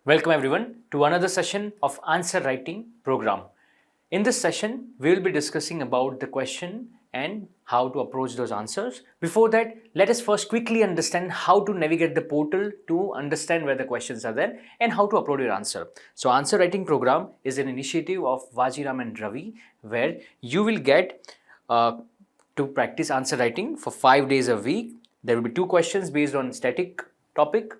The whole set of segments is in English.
Welcome everyone to another session of answer writing program. In this session, we will be discussing about the question and how to approach those answers. Before that, let us first quickly understand how to navigate the portal to understand where the questions are there and how to upload your answer. So answer writing program is an initiative of Vajiram and Ravi where you will get to practice answer writing for 5 days a week. There will be 2 questions based on static topic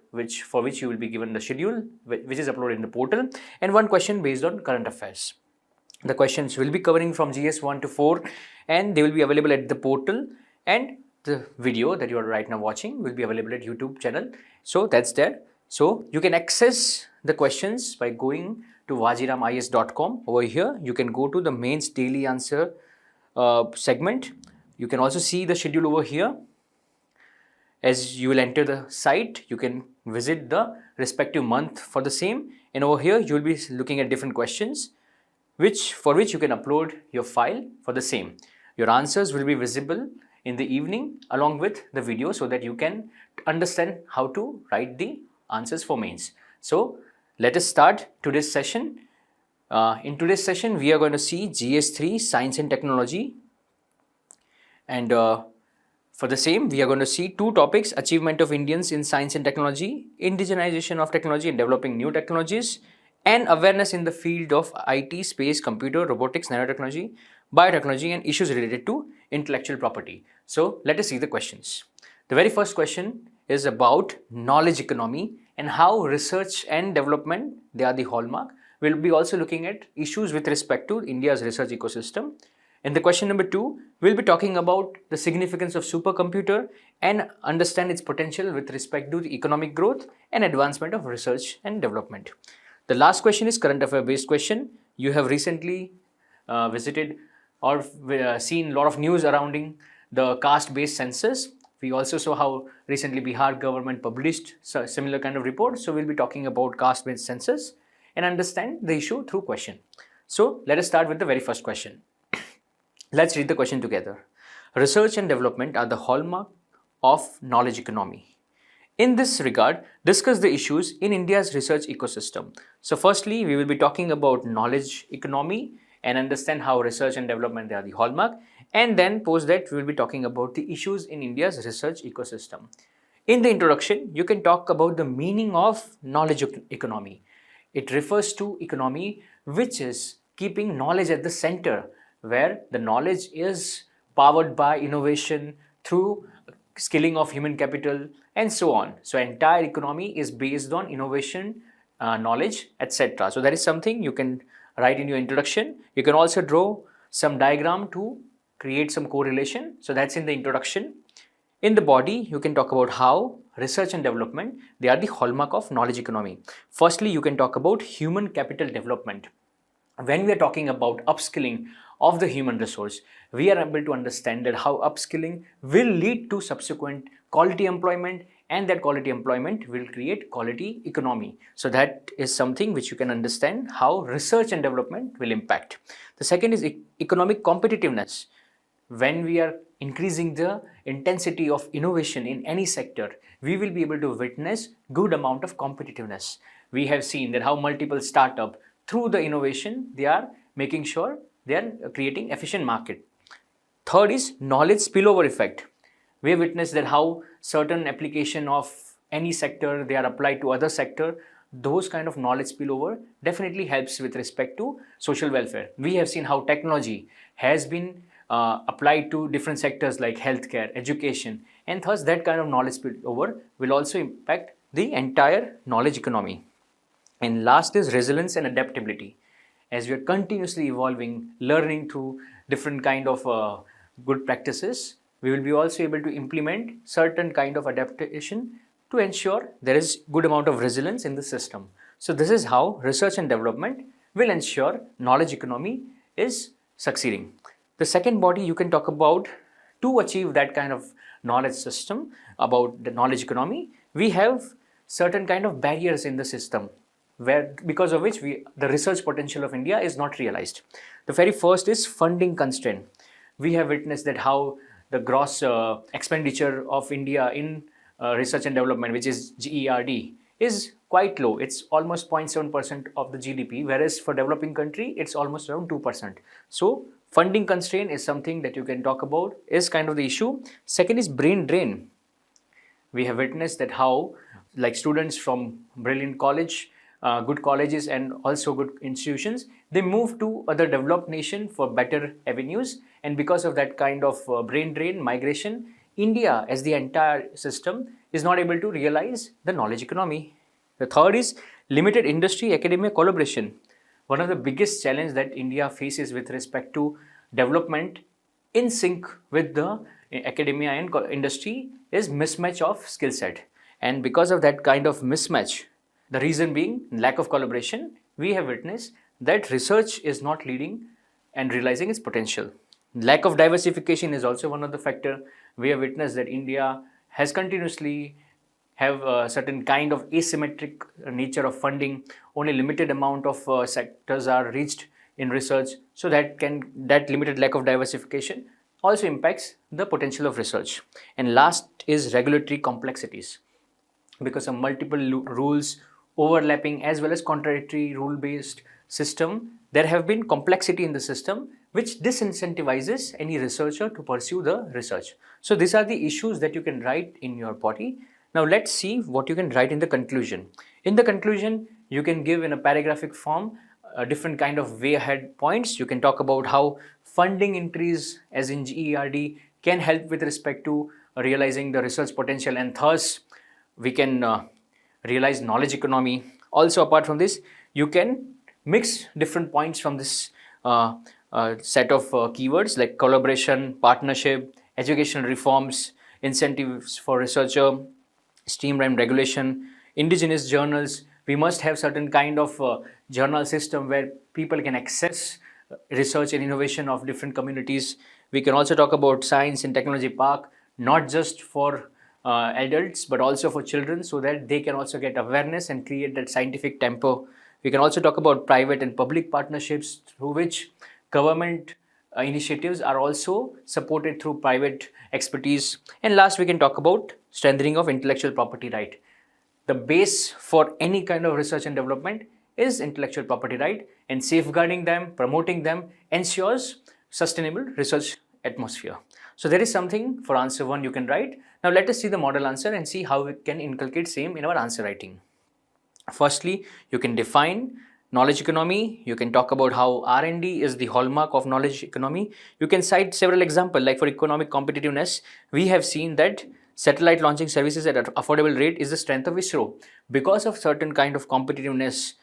for which you will be given the schedule which is uploaded in the portal, and 1 question based on current affairs. The questions will be covering from GS 1 to 4 and they will be available at the portal, and the video that you are right now watching will be available at YouTube channel. So that's there. So you can access the questions by going to vajiramis.com. Over here you can go to the mains daily answer segment. You can also see the schedule over here. As you will enter the site, you can visit the respective month for the same, and over here you will be looking at different questions for which you can upload your file for the same. Your answers will be visible in the evening along with the video so that you can understand how to write the answers for mains. So let us start today's session. In today's session we are going to see GS3 Science and Technology, and for the same, we are going to see 2 topics: achievement of Indians in science and technology, indigenization of technology and developing new technologies, and awareness in the field of IT, space, computer, robotics, nanotechnology, biotechnology, and issues related to intellectual property. So let us see the questions. The very first question is about knowledge economy and how research and development, they are the hallmark. We'll be also looking at issues with respect to India's research ecosystem. In the question number 2, we'll be talking about the significance of supercomputer and understand its potential with respect to the economic growth and advancement of research and development. The last question is current affair based question. You have recently visited or seen a lot of news surrounding the caste based census. We also saw how recently Bihar government published a similar kind of report. So we'll be talking about caste based census and understand the issue through question. So let us start with the very first question. Let's read the question together. Research and development are the hallmark of knowledge economy. In this regard, discuss the issues in India's research ecosystem. So firstly, we will be talking about knowledge economy and understand how research and development, they are the hallmark. And then post that, we will be talking about the issues in India's research ecosystem. In the introduction, you can talk about the meaning of knowledge economy. It refers to economy which is keeping knowledge at the center, where the knowledge is powered by innovation through skilling of human capital and so on. So entire economy is based on innovation, knowledge, etc. So that is something you can write in your introduction. You can also draw some diagram to create some correlation. So that's in the introduction. In the body, you can talk about how research and development, they are the hallmark of knowledge economy. Firstly, you can talk about human capital development. When we are talking about upskilling of the human resource, we are able to understand that how upskilling will lead to subsequent quality employment, and that quality employment will create quality economy. So that is something which you can understand how research and development will impact. The second is economic competitiveness. When we are increasing the intensity of innovation in any sector, we will be able to witness good amount of competitiveness. We have seen that how multiple startups, through the innovation, they are making sure they are creating efficient market. Third is knowledge spillover effect. We have witnessed that how certain application of any sector, they are applied to other sector. Those kind of knowledge spillover definitely helps with respect to social welfare. We have seen how technology has been applied to different sectors like healthcare, education, and thus that kind of knowledge spillover will also impact the entire knowledge economy. And last is resilience and adaptability. As we are continuously evolving, learning through different kind of good practices, we will be also able to implement certain kind of adaptation to ensure there is good amount of resilience in the system. So this is how research and development will ensure knowledge economy is succeeding. The second body you can talk about to achieve that kind of knowledge system about the knowledge economy, we have certain kind of barriers in the system. because of which the research potential of India is not realized. The very first is funding constraint. We have witnessed that how the gross expenditure of India in research and development, which is GERD, is quite low. It's almost 0.7% of the GDP, whereas for developing country, it's almost around 2%. So funding constraint is something that you can talk about, is kind of the issue. Second is brain drain. We have witnessed that how like students from brilliant college, good colleges and also good institutions, they move to other developed nation for better avenues, and because of that kind of brain drain migration, India as the entire system is not able to realize the knowledge economy. The third is limited industry academia collaboration. One of the biggest challenge that India faces with respect to development in sync with the academia and industry is mismatch of skill set. And because of that kind of mismatch, the reason being lack of collaboration, we have witnessed that research is not leading and realizing its potential. Lack of diversification is also one of the factor. We have witnessed that India has continuously have a certain kind of asymmetric nature of funding. Only limited amount of sectors are reached in research, so that limited lack of diversification also impacts the potential of research. And last is regulatory complexities. Because of multiple rules, overlapping as well as contradictory rule-based system, there have been complexity in the system which disincentivizes any researcher to pursue the research. So these are the issues that you can write in your body. Now let's see what you can write in the conclusion. In the conclusion, you can give in a paragraphic form a different kind of way ahead points. You can talk about how funding increase as in GERD can help with respect to realizing the research potential, and thus we can realize knowledge economy. Also apart from this, you can mix different points from this set of keywords like collaboration, partnership, educational reforms, incentives for researcher, streamlined regulation, indigenous journals. We must have certain kind of journal system where people can access research and innovation of different communities. We can also talk about science and technology park, not just for adults but also for children, so that they can also get awareness and create that scientific tempo. We can also talk about private and public partnerships through which government initiatives are also supported through private expertise. And last, we can talk about strengthening of intellectual property right. The base for any kind of research and development is intellectual property right, and safeguarding them, promoting them ensures sustainable research atmosphere. So there is something for answer 1 you can write. Now let us see the model answer and see how we can inculcate same in our answer writing. Firstly, you can define knowledge economy. You can talk about how R&D is the hallmark of knowledge economy. You can cite several examples, like for economic competitiveness, we have seen that satellite launching services at an affordable rate is the strength of ISRO. Because of certain kind of competitiveness,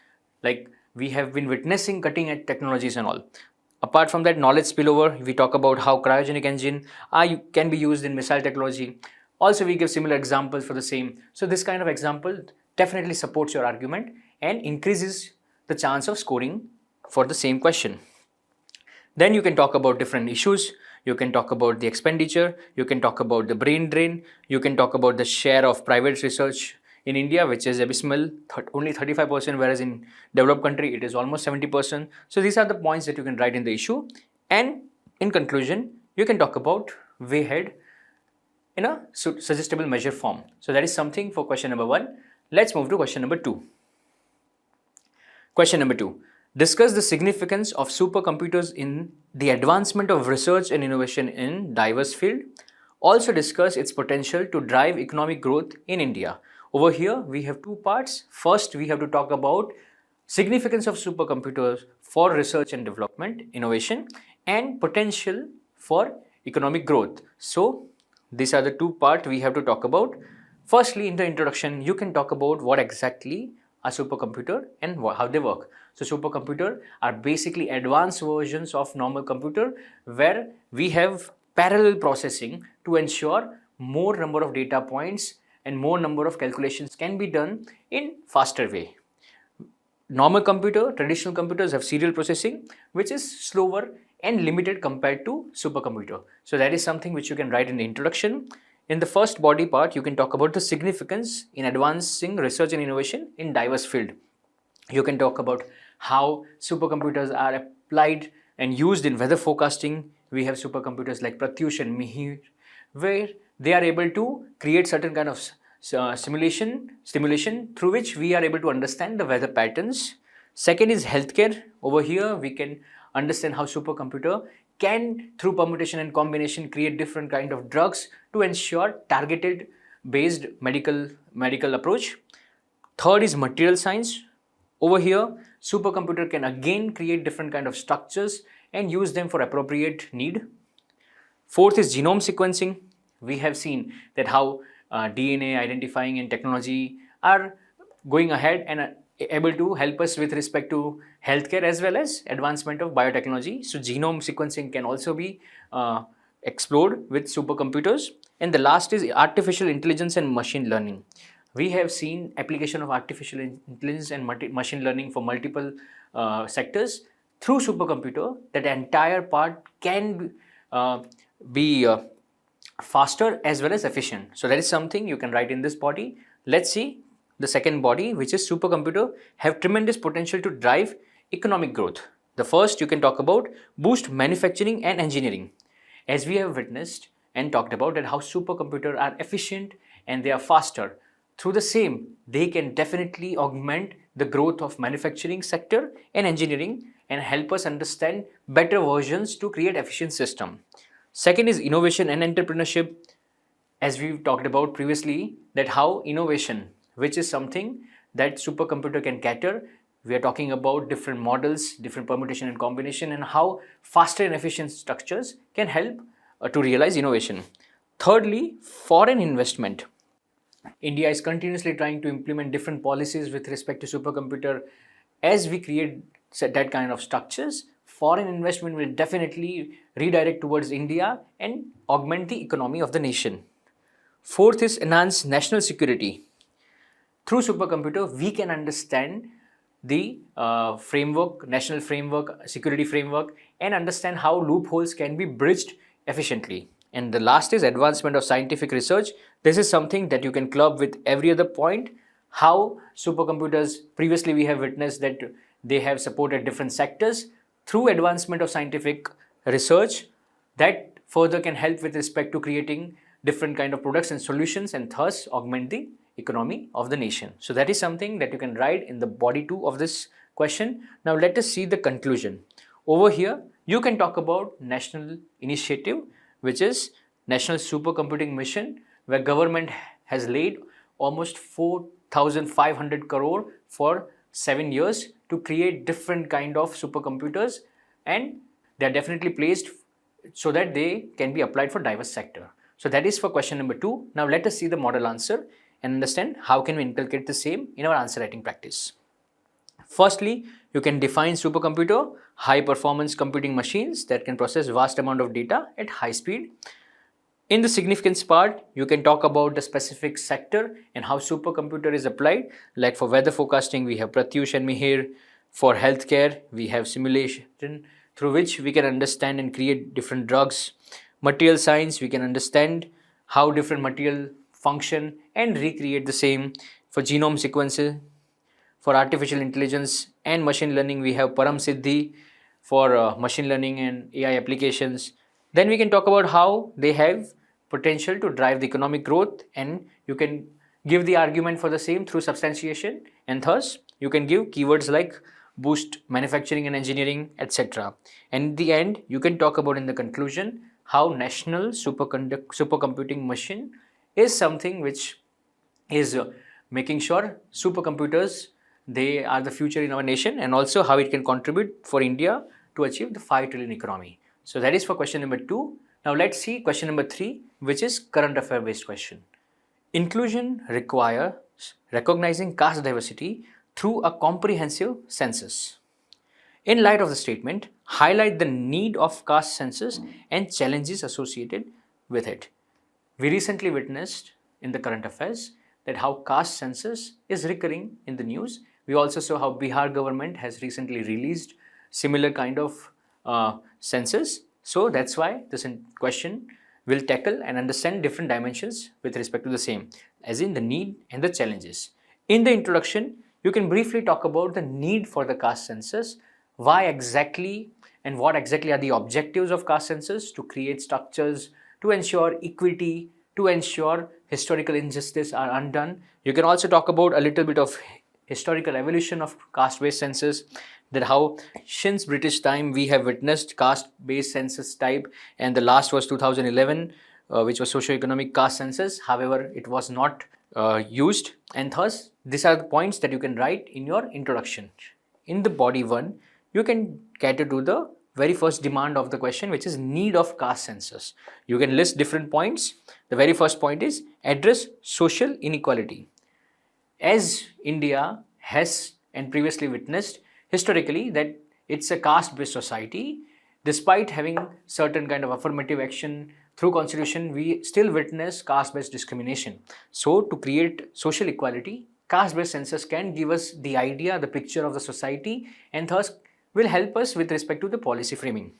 like we have been witnessing cutting edge technologies and all. Apart from that, knowledge spillover, we talk about how cryogenic engine can be used in missile technology. Also, we give similar examples for the same. So this kind of example definitely supports your argument and increases the chance of scoring for the same question. Then you can talk about different issues. You can talk about the expenditure. You can talk about the brain drain. You can talk about the share of private research in India, which is abysmal, only 35%, whereas in developed country, it is almost 70%. So these are the points that you can write in the issue. And in conclusion, you can talk about way ahead in a suggestible measure form. So that is something for question number 1. Let's move to question number 2. Question number 2. Discuss the significance of supercomputers in the advancement of research and innovation in diverse field. Also discuss its potential to drive economic growth in India. Over here, we have 2 parts. First, we have to talk about significance of supercomputers for research and development, innovation, and potential for economic growth. So these are the 2 parts we have to talk about. Firstly, in the introduction, you can talk about what exactly a supercomputer and how they work. So supercomputer are basically advanced versions of normal computer where we have parallel processing to ensure more number of data points and more number of calculations can be done in faster way. Normal computer, traditional computers have serial processing, which is slower and limited compared to supercomputer. So that is something which you can write in the introduction. In the first body part, you can talk about the significance in advancing research and innovation in diverse field. You can talk about how supercomputers are applied and used in weather forecasting. We have supercomputers like Pratyush and Mihir, where they are able to create certain kind of stimulation through which we are able to understand the weather patterns. Second is healthcare. Over here, we can understand how supercomputer can, through permutation and combination, create different kind of drugs to ensure targeted based medical approach. Third is material science. Over here, supercomputer can again create different kind of structures and use them for appropriate need. Fourth is genome sequencing. We have seen that how DNA identifying and technology are going ahead and able to help us with respect to healthcare as well as advancement of biotechnology. So genome sequencing can also be explored with supercomputers. And the last is artificial intelligence and machine learning. We have seen application of artificial intelligence and machine learning for multiple sectors through supercomputer. That entire part can be faster as well as efficient. So that is something you can write in this body. Let's see the second body, which is supercomputer have tremendous potential to drive economic growth. The first you can talk about boost manufacturing and engineering. As we have witnessed and talked about that how supercomputers are efficient and they are faster. Through the same, they can definitely augment the growth of manufacturing sector and engineering and help us understand better versions to create efficient system. Second is innovation and entrepreneurship. As we've talked about previously, that how innovation, which is something that supercomputer can cater. We are talking about different models, different permutation and combination, and how faster and efficient structures can help to realize innovation. Thirdly, foreign investment. India is continuously trying to implement different policies with respect to supercomputer. As we create that kind of structures, foreign investment will definitely redirect towards India and augment the economy of the nation. Fourth is enhance national security. Through supercomputer, we can understand the framework, national framework, security framework, and understand how loopholes can be bridged efficiently. And the last is advancement of scientific research. This is something that you can club with every other point. How supercomputers, previously we have witnessed that they have supported different sectors through advancement of scientific research that further can help with respect to creating different kind of products and solutions and thus augment the economy of the nation. So that is something that you can write in the body 2 of this question. Now let us see the conclusion. Over here, you can talk about national initiative, which is National Supercomputing Mission, where government has laid almost 4,500 crore for 7 years to create different kind of supercomputers, and they are definitely placed so that they can be applied for diverse sector. So that is for question number 2. Now let us see the model answer and understand how can we inculcate the same in our answer writing practice. Firstly, you can define supercomputer, high performance computing machines that can process vast amount of data at high speed. In the significance part, you can talk about the specific sector and how supercomputer is applied. Like for weather forecasting, we have Pratyush and Mihir. For healthcare, we have simulation through which we can understand and create different drugs. Material science, we can understand how different material function and recreate the same. For genome sequences, for artificial intelligence and machine learning, we have Param Siddhi for machine learning and AI applications. Then we can talk about how they have potential to drive the economic growth, and you can give the argument for the same through substantiation, and thus you can give keywords like boost manufacturing and engineering, etc. And in the end, you can talk about in the conclusion how national supercomputing machine is something which is making sure supercomputers, they are the future in our nation, and also how it can contribute for India to achieve the 5 trillion economy. So that is for question number 2. Now let's see question number 3, which is current affair based question. Inclusion requires recognizing caste diversity through a comprehensive census. In light of the statement, highlight the need of caste census and challenges associated with it. We recently witnessed in the current affairs that how caste census is recurring in the news. We also saw how Bihar government has recently released similar kind of census. So that's why this question will tackle and understand different dimensions with respect to the same, as in the need and the challenges. In the introduction, you can briefly talk about the need for the caste census, why exactly and what exactly are the objectives of caste census: to create structures, to ensure equity, to ensure historical injustice are undone. You can also talk about a little bit of historical evolution of caste-based census, that how since British time we have witnessed caste-based census type, and the last was 2011, which was socio-economic caste census. However, it was not used, and thus these are the points that you can write in your introduction. In the body 1, you can cater to the very first demand of the question, which is need of caste census. You can list different points. The very first point is address social inequality. As India has and previously witnessed historically that it's a caste-based society, despite having certain kind of affirmative action through constitution, we still witness caste-based discrimination. So to create social equality, caste-based census can give us the idea, the picture of the society, and thus will help us with respect to the policy framing.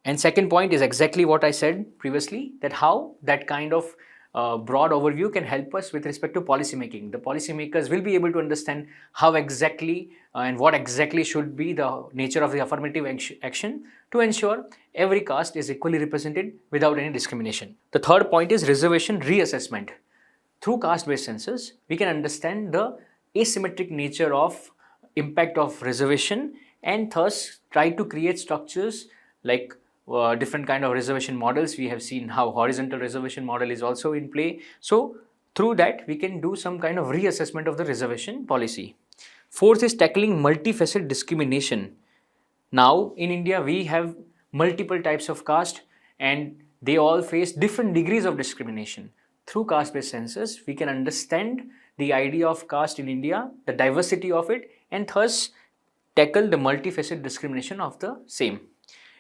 And second point is exactly what I said previously, that how that kind of broad overview can help us with respect to policy making. The policymakers will be able to understand how exactly and what exactly should be the nature of the affirmative action to ensure every caste is equally represented without any discrimination. The third point is reservation reassessment. Through caste-based census, we can understand the asymmetric nature of impact of reservation, and thus try to create structures like different kind of reservation models. We have seen how horizontal reservation model is also in play. So through that we can do some kind of reassessment of the reservation policy. Fourth is tackling multifaceted discrimination. Now in India we have multiple types of caste and they all face different degrees of discrimination. Through caste-based census we can understand the idea of caste in India, the diversity of it, and thus tackle the multifaceted discrimination of the same.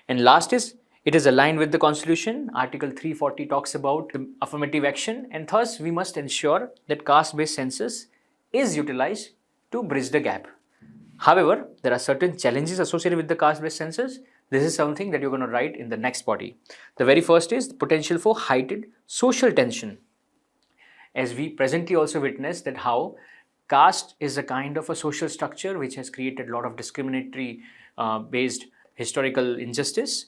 And last is, it is aligned with the constitution. Article 340 talks about the affirmative action, and thus we must ensure that caste-based census is utilized to bridge the gap. However, there are certain challenges associated with the caste-based census. This is something that you're going to write in the next body. The very first is the potential for heightened social tension. As we presently also witness that how caste is a kind of a social structure which has created a lot of discriminatory based historical injustice.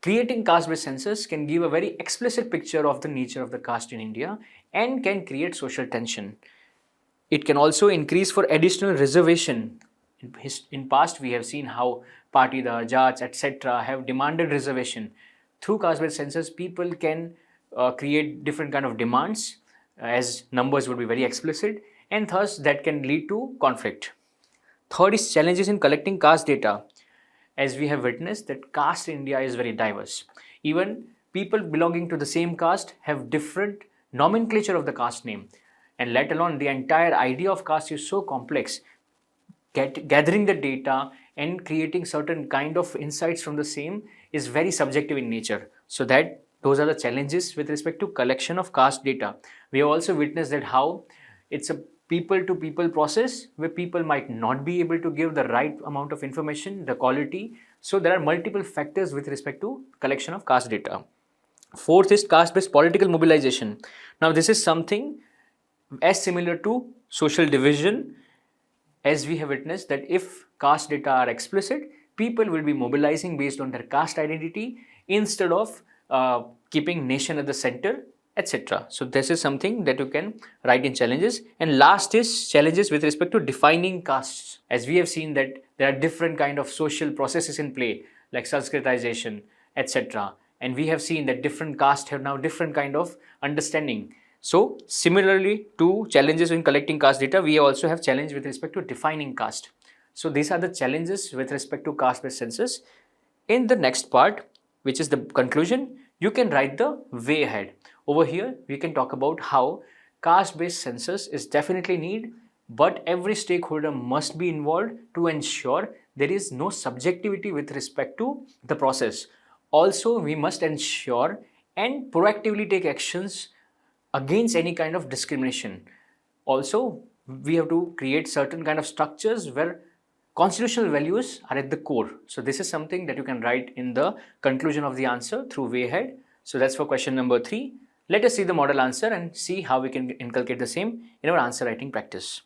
Creating caste-based census can give a very explicit picture of the nature of the caste in India and can create social tension. It can also increase for additional reservation. In past, we have seen how Patidar, Jats, etc. have demanded reservation. Through caste-based census, people can create different kind of demands as numbers would be very explicit, and thus that can lead to conflict. Third is challenges in collecting caste data. As we have witnessed that caste in India is very diverse. Even people belonging to the same caste have different nomenclature of the caste name, and let alone the entire idea of caste is so complex. Gathering the data and creating certain kind of insights from the same is very subjective in nature. So that those are the challenges with respect to collection of caste data. We have also witnessed that how it's a people to people process where people might not be able to give the right amount of information, the quality. So there are multiple factors with respect to collection of caste data. Fourth is caste-based political mobilization. Now this is something as similar to social division, as we have witnessed that if caste data are explicit, people will be mobilizing based on their caste identity instead of keeping nation at the center, etc. So this is something that you can write in challenges. And last is challenges with respect to defining castes. As we have seen that there are different kind of social processes in play like Sanskritization, etc. And we have seen that different castes have now different kind of understanding. So similarly to challenges in collecting caste data, we also have challenge with respect to defining caste. So these are the challenges with respect to caste-based census. In the next part, which is the conclusion, you can write the way ahead. Over here, we can talk about how caste-based census is definitely needed, but every stakeholder must be involved to ensure there is no subjectivity with respect to the process. Also, we must ensure and proactively take actions against any kind of discrimination. Also, we have to create certain kind of structures where constitutional values are at the core. So this is something that you can write in the conclusion of the answer through way ahead. So that's for question number 3. Let us see the model answer and see how we can inculcate the same in our answer writing practice.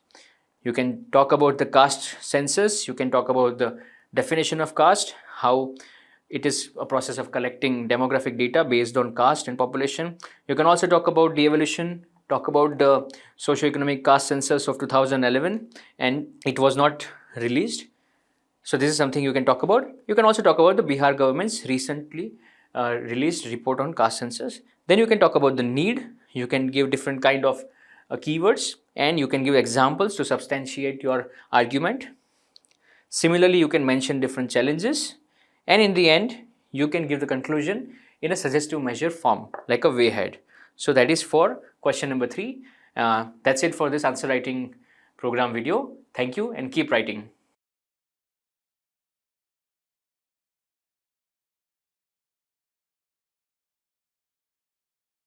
You can talk about the caste census. You can talk about the definition of caste, how it is a process of collecting demographic data based on caste and population. You can also talk about de-evolution, talk about the socio-economic caste census of 2011, and it was not released. So this is something you can talk about. You can also talk about the Bihar government's recently released report on caste census. Then you can talk about the need. You can give different kind of keywords, and you can give examples to substantiate your argument. Similarly, you can mention different challenges, and in the end, you can give the conclusion in a suggestive measure form, like a wayhead. So that is for question number 3. That's it for this answer writing program video. Thank you and keep writing.